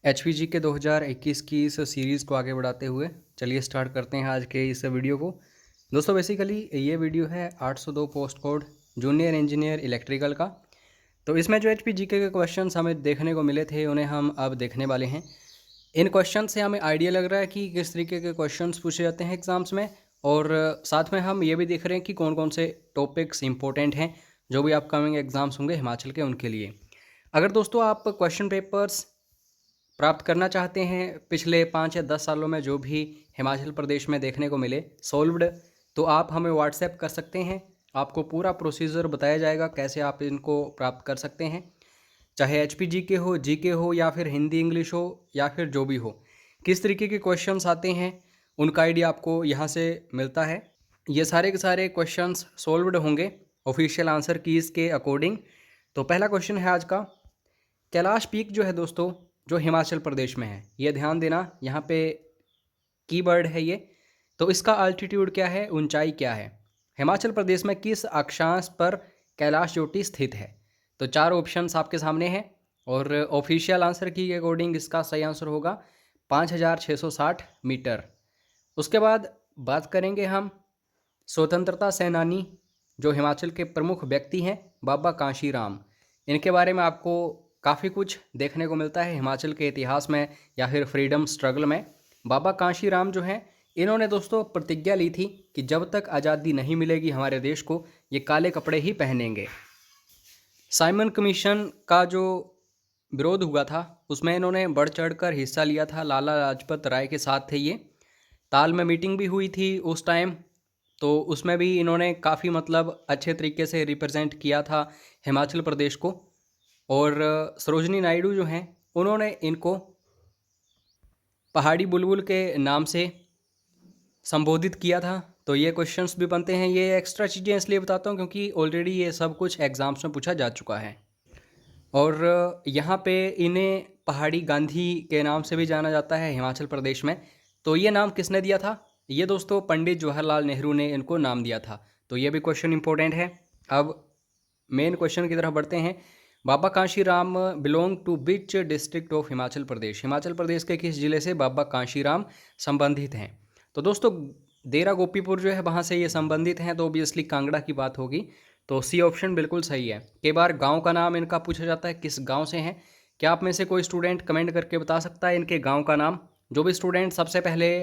HPG के 2021 की इस सीरीज़ को आगे बढ़ाते हुए चलिए स्टार्ट करते हैं आज के इस वीडियो को। दोस्तों बेसिकली ये वीडियो है 802 post code junior engineer electrical का। तो इसमें जो HPG के क्वेश्चंस हमें देखने को मिले थे उन्हें हम अब देखने वाले हैं। इन क्वेश्चन से हमें आइडिया लग रहा है कि किस तरीके के क्वेश्चंस पूछे जाते हैं एग्ज़ाम्स में, और साथ में हम ये भी देख रहे हैं कि कौन कौन से टॉपिक्स इंपॉर्टेंट हैं जो भी अपकमिंग एग्ज़ाम्स होंगे हिमाचल के उनके लिए। अगर दोस्तों आप क्वेश्चन पेपर्स प्राप्त करना चाहते हैं पिछले 5 या 10 सालों में जो भी हिमाचल प्रदेश में देखने को मिले सॉल्व्ड, तो आप हमें व्हाट्सएप कर सकते हैं। आपको पूरा प्रोसीजर बताया जाएगा कैसे आप इनको प्राप्त कर सकते हैं, चाहे HPG के हो, GK हो, या फिर हिंदी इंग्लिश हो, या फिर जो भी हो। किस तरीके के क्वेश्चंस आते हैं उनका आइडिया आपको यहाँ से मिलता है। ये सारे के सारे क्वेश्चंस सॉल्व्ड होंगे ऑफिशियल आंसर कीज़ के अकॉर्डिंग। तो पहला क्वेश्चन है आज का, कैलाश पीक जो है दोस्तों जो हिमाचल प्रदेश में है, ये ध्यान देना यहाँ पे कीवर्ड है ये। तो इसका अल्टीट्यूड क्या है, ऊंचाई क्या है, हिमाचल प्रदेश में किस अक्षांश पर कैलाश चोटी स्थित है। तो 4 ऑप्शंस आपके सामने हैं और ऑफिशियल आंसर की के अकॉर्डिंग इसका सही आंसर होगा 5660 मीटर। उसके बाद बात करेंगे हम स्वतंत्रता सेनानी जो हिमाचल के प्रमुख व्यक्ति हैं बाबा कांशीराम। इनके बारे में आपको काफ़ी कुछ देखने को मिलता है हिमाचल के इतिहास में या फिर फ्रीडम स्ट्रगल में। बाबा कांशीराम जो हैं इन्होंने दोस्तों प्रतिज्ञा ली थी कि जब तक आज़ादी नहीं मिलेगी हमारे देश को, ये काले कपड़े ही पहनेंगे। साइमन कमीशन का जो विरोध हुआ था उसमें इन्होंने बढ़ चढ़ कर हिस्सा लिया था, लाला लाजपत राय के साथ थे ये। ताल में मीटिंग भी हुई थी उस टाइम, तो उसमें भी इन्होंने काफ़ी अच्छे तरीके से रिप्रेजेंट किया था हिमाचल प्रदेश को। और सरोजनी नायडू जो हैं उन्होंने इनको पहाड़ी बुलबुल के नाम से संबोधित किया था। तो ये क्वेश्चंस भी बनते हैं, ये एक्स्ट्रा चीज़ें इसलिए बताता हूँ क्योंकि ऑलरेडी ये सब कुछ एग्ज़ाम्स में पूछा जा चुका है। और यहाँ पे इन्हें पहाड़ी गांधी के नाम से भी जाना जाता है हिमाचल प्रदेश में। तो ये नाम किसने दिया था, ये दोस्तों पंडित जवाहरलाल नेहरू ने इनको नाम दिया था। तो ये भी क्वेश्चन इंपॉर्टेंट है। अब मेन क्वेश्चन की तरफ बढ़ते हैं। Baba Kanshiram belong to which district of Himachal Pradesh, Himachal Pradesh के किस जिले से बाबा कांशीराम संबंधित हैं। तो दोस्तों देरा गोपीपुर जो है वहाँ से ये संबंधित हैं, तो ऑब्वियसली कांगड़ा की बात होगी। तो सी ऑप्शन बिल्कुल सही है। कई बार गांव का नाम इनका पूछा जाता है, किस गांव से हैं। क्या आप में से कोई स्टूडेंट कमेंट करके बता सकता है इनके गांव का नाम। जो भी स्टूडेंट सबसे पहले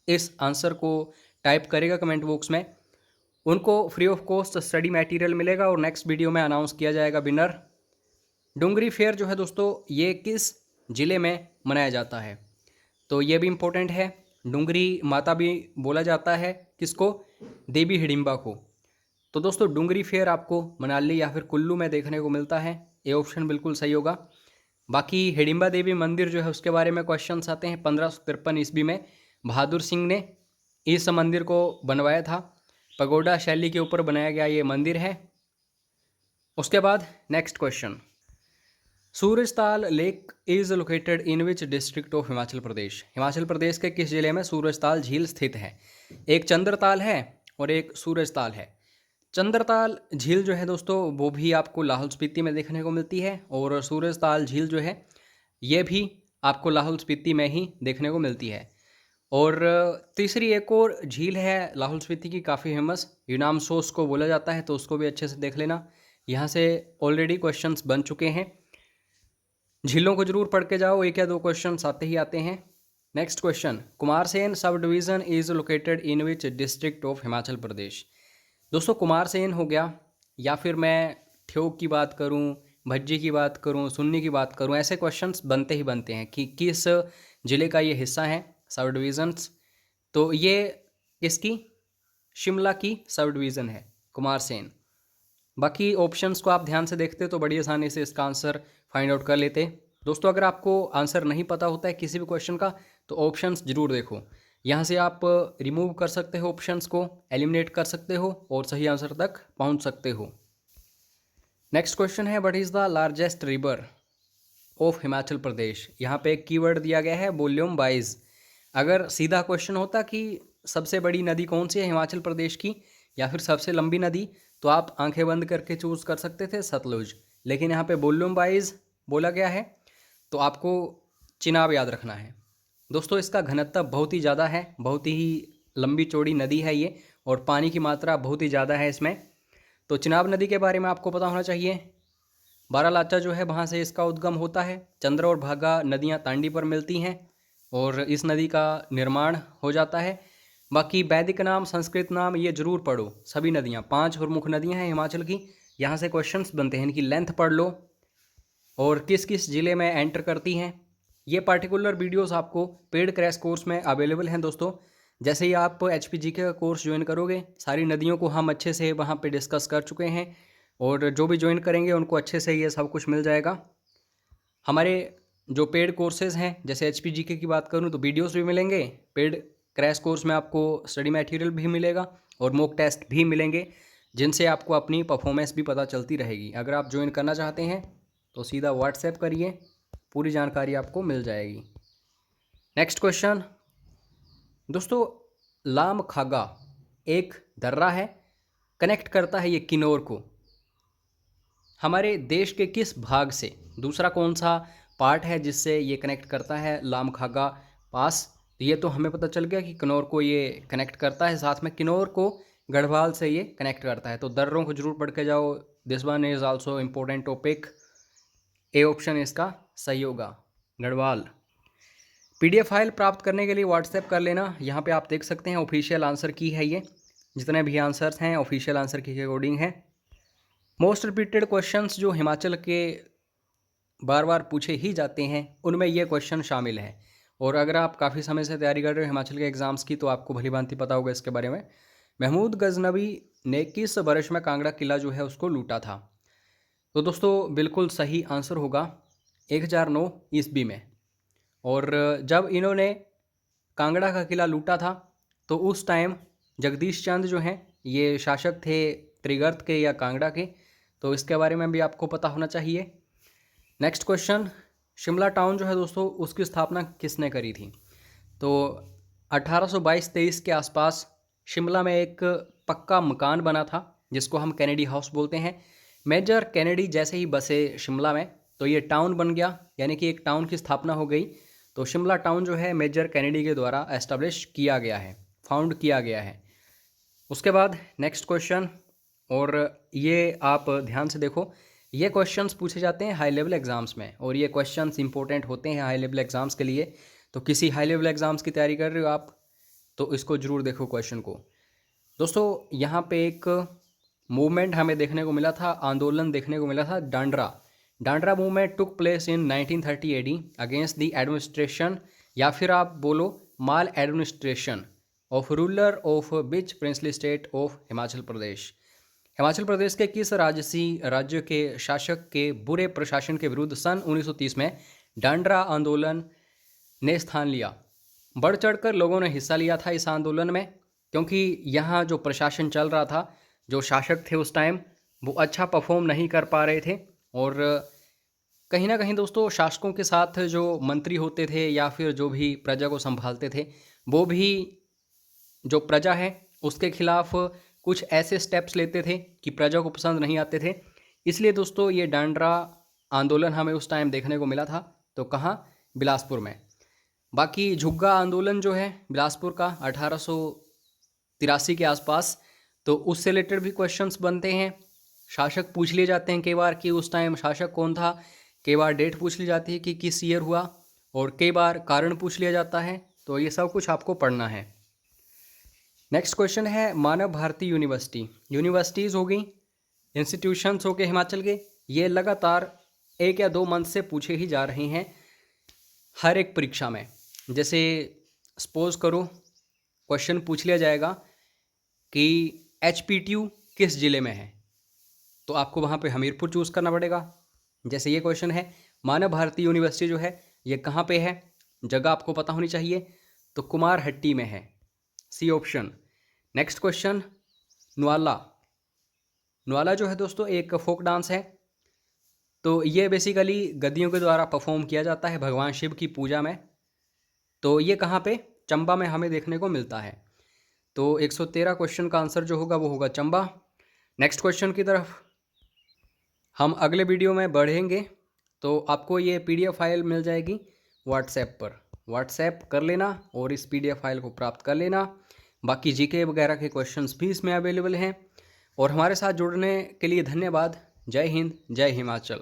इस आंसर को टाइप करेगा कमेंट बॉक्स में, उनको free of cost study material मिलेगा और नेक्स्ट वीडियो में अनाउंस किया जाएगा विनर। डुंगरी फेयर जो है दोस्तों ये किस ज़िले में मनाया जाता है, तो ये भी इम्पोर्टेंट है। डुंगरी माता भी बोला जाता है किसको, देवी हिडिंबा को। तो दोस्तों डुंगरी फेयर आपको मनाली या फिर कुल्लू में देखने को मिलता है, ये ऑप्शन बिल्कुल सही होगा। बाकी हिडिंबा देवी मंदिर जो है उसके बारे में क्वेश्चंस आते हैं। 1553 ईस्वी में बहादुर सिंह ने इस मंदिर को बनवाया था, पगोडा शैली के ऊपर बनाया गया ये मंदिर है। उसके बाद next question, Surajtal lake is located in which district of Himachal Pradesh, Himachal Pradesh के किस जिले में सूरजताल झील स्थित है। एक चंद्रताल है और एक सूरजताल है। चंद्रताल झील जो है दोस्तों वो भी आपको लाहौल स्पीति में देखने को मिलती है, और सूरजताल झील जो है ये भी आपको लाहौल स्पीति में ही देखने को मिलती है। और तीसरी एक और झील है लाहौल स्पीति की काफ़ी फेमस, यूनाम सोस को बोला जाता है, तो उसको भी अच्छे से देख लेना। यहाँ से ऑलरेडी क्वेश्चंस बन चुके हैं, झीलों को जरूर पढ़ के जाओ, 1 या 2 क्वेश्चन आते ही आते हैं। Next question, Kumarsain sub division is located in which district of Himachal Pradesh. दोस्तों कुमारसेन हो गया, या फिर मैं ठियोग की बात करूं, भज्जी की बात करूं, सुन्नी की बात करूं, ऐसे क्वेश्चंस बनते ही बनते हैं कि किस ज़िले का ये हिस्सा है सब डिवीज़न्स। तो ये किसकी, शिमला की सब डिवीज़न है कुमारसेन। बाकी ऑप्शंस को आप ध्यान से देखते तो बड़ी आसानी से इसका आंसर फाइंड आउट कर लेते। दोस्तों अगर आपको आंसर नहीं पता होता है किसी भी क्वेश्चन का तो ऑप्शंस जरूर देखो, यहाँ से आप रिमूव कर सकते हो ऑप्शंस को, एलिमिनेट कर सकते हो और सही आंसर तक पहुँच सकते हो। नेक्स्ट क्वेश्चन है, what is the largest river of Himachal Pradesh. यहाँ पे एक कीवर्ड दिया गया है वॉल्यूम वाइज। अगर सीधा क्वेश्चन होता कि सबसे बड़ी नदी कौन सी है हिमाचल प्रदेश की या फिर सबसे लंबी नदी, तो आप आंखें बंद करके चूज़ कर सकते थे सतलुज। लेकिन यहाँ पे वॉल्यूम वाइज बोला गया है, तो आपको चिनाब याद रखना है। दोस्तों इसका घनत्व बहुत ही ज़्यादा है, बहुत ही लंबी चौड़ी नदी है ये, और पानी की मात्रा बहुत ही ज़्यादा है इसमें। तो चिनाब नदी के बारे में आपको पता होना चाहिए। बारालाचा जो है वहाँ से इसका उद्गम होता है। चंद्र और भागा नदियाँ तांडी पर मिलती हैं और इस नदी का निर्माण हो जाता है। बाकी वैदिक नाम, संस्कृत नाम ये जरूर पढ़ो। सभी नदियाँ 5 प्रमुख नदियाँ हैं हिमाचल की, यहाँ से क्वेश्चंस बनते हैं, इनकी लेंथ पढ़ लो और किस किस ज़िले में एंटर करती हैं। ये पार्टिकुलर वीडियोस आपको पेड क्रैश कोर्स में अवेलेबल हैं दोस्तों। जैसे ही आप HPGK का कोर्स ज्वाइन करोगे, सारी नदियों को हम अच्छे से वहाँ पे डिस्कस कर चुके हैं, और जो भी ज्वाइन करेंगे उनको अच्छे से ये सब कुछ मिल जाएगा। हमारे जो पेड कोर्सेज़ हैं, जैसे HPGK की बात करूँ तो वीडियोस भी मिलेंगे, पेड क्रैश कोर्स में आपको स्टडी मटेरियल भी मिलेगा और मॉक टेस्ट भी मिलेंगे, जिनसे आपको अपनी परफॉर्मेंस भी पता चलती रहेगी। अगर आप ज्वाइन करना चाहते हैं तो सीधा व्हाट्सएप करिए, पूरी जानकारी आपको मिल जाएगी। नेक्स्ट क्वेश्चन दोस्तों, लाम खागा एक दर्रा है, कनेक्ट करता है ये किन्नौर को हमारे देश के किस भाग से? दूसरा कौन सा पार्ट है जिससे ये कनेक्ट करता है लाम खागा पास? तो ये तो हमें पता चल गया कि किन्नौर को ये कनेक्ट करता है, साथ में किन्नौर को गढ़वाल से ये कनेक्ट करता है। तो दर्रों को जरूर पढ़ के जाओ। This one is also important topic. A option इसका सही होगा, गढ़वाल। PDF फाइल प्राप्त करने के लिए व्हाट्सएप कर लेना। यहाँ पे आप देख सकते हैं ऑफिशियल आंसर की है ये, जितने भी आंसर्स हैं ऑफिशियल आंसर की के अकॉर्डिंग है। मोस्ट रिपीटेड क्वेश्चंस जो हिमाचल के बार बार पूछे ही जाते हैं उनमें ये क्वेश्चन शामिल है। और अगर आप काफ़ी समय से तैयारी कर रहे हो हिमाचल के एग्ज़ाम्स की तो आपको भली भांति पता होगा इसके बारे में। महमूद गजनवी ने किस वर्ष में कांगड़ा किला जो है उसको लूटा था? तो दोस्तों बिल्कुल सही आंसर होगा 1009 ईस्वी में। और जब इन्होंने कांगड़ा का किला लूटा था तो उस टाइम जगदीश चंद जो हैं ये शासक थे त्रिगर्त के या कांगड़ा के, तो इसके बारे में भी आपको पता होना चाहिए। नेक्स्ट क्वेश्चन, शिमला टाउन जो है दोस्तों उसकी स्थापना किसने करी थी? तो 1822-23 के आसपास शिमला में एक पक्का मकान बना था जिसको हम कैनेडी हाउस बोलते हैं। मेजर कैनेडी जैसे ही बसे शिमला में तो ये टाउन बन गया, यानी कि एक टाउन की स्थापना हो गई। तो शिमला टाउन जो है मेजर कैनेडी के द्वारा एस्टेब्लिश किया गया है, फाउंड किया गया है। उसके बाद नेक्स्ट क्वेश्चन, और ये आप ध्यान से देखो, ये क्वेश्चंस पूछे जाते हैं हाई लेवल एग्ज़ाम्स में और ये क्वेश्चंस इंपॉर्टेंट होते हैं हाई लेवल एग्ज़ाम्स के लिए। तो किसी हाई लेवल एग्ज़ाम्स की तैयारी कर रहे हो आप तो इसको ज़रूर देखो क्वेश्चन को। दोस्तों यहाँ पे एक मूवमेंट हमें देखने को मिला था, आंदोलन देखने को मिला था, Dandra movement took place in 1930 AD against the administration, या फिर आप बोलो माल administration of ruler of which princely state of Himachal Pradesh. Himachal Pradesh के किस राज्य के शासक के बुरे प्रशासन के विरुद्ध सन 1930 में डांडरा आंदोलन ने स्थान लिया? बढ़ चढ़कर लोगों ने हिस्सा लिया था इस आंदोलन में, क्योंकि यहाँ जो प्रशासन चल रहा था, जो शासक थे उस टाइम, वो अच्छा परफॉर्म नहीं कर पा रहे थे। और कहीं ना कहीं दोस्तों शासकों के साथ जो मंत्री होते थे या फिर जो भी प्रजा को संभालते थे, वो भी जो प्रजा है उसके खिलाफ कुछ ऐसे स्टेप्स लेते थे कि प्रजा को पसंद नहीं आते थे। इसलिए दोस्तों ये डांडरा आंदोलन हमें उस टाइम देखने को मिला था। तो कहाँ? बिलासपुर में। बाकी झुग्गा आंदोलन जो है बिलासपुर का 1883 के आसपास, तो उससे रिलेटेड भी क्वेश्चंस बनते हैं। शासक पूछ लिए जाते हैं कई बार कि उस टाइम शासक कौन था, कई बार डेट पूछ ली जाती है कि किस ईयर हुआ, और कई बार कारण पूछ लिया जाता है। तो ये सब कुछ आपको पढ़ना है। नेक्स्ट क्वेश्चन है मानव भारती यूनिवर्सिटीज़ हो गई, इंस्टीट्यूशंस हो गए हिमाचल के, ये लगातार 1 या 2 मंथ से पूछे ही जा रहे हैं हर एक परीक्षा में। जैसे सपोज करो क्वेश्चन पूछ लिया जाएगा कि HPTU किस ज़िले में है, तो आपको वहाँ पे हमीरपुर चूज़ करना पड़ेगा। जैसे ये क्वेश्चन है मानव भारती यूनिवर्सिटी जो है ये कहाँ पे है, जगह आपको पता होनी चाहिए, तो कुमारहट्टी में है, सी ऑप्शन। नेक्स्ट क्वेश्चन, नुआला जो है दोस्तों एक फोक डांस है, तो ये बेसिकली गद्दियों के द्वारा परफॉर्म किया जाता है भगवान शिव की पूजा में। तो ये कहाँ पे? चंबा में हमें देखने को मिलता है। तो 113 क्वेश्चन का आंसर जो होगा वो होगा चंबा। नेक्स्ट क्वेश्चन की तरफ हम अगले वीडियो में बढ़ेंगे, तो आपको ये PDF फाइल मिल जाएगी, व्हाट्सएप पर व्हाट्सएप कर लेना और इस PDF फाइल को प्राप्त कर लेना। बाकी जीके वगैरह के क्वेश्चंस भी इसमें अवेलेबल हैं। और हमारे साथ जुड़ने के लिए धन्यवाद। जय हिंद, जय हिमाचल।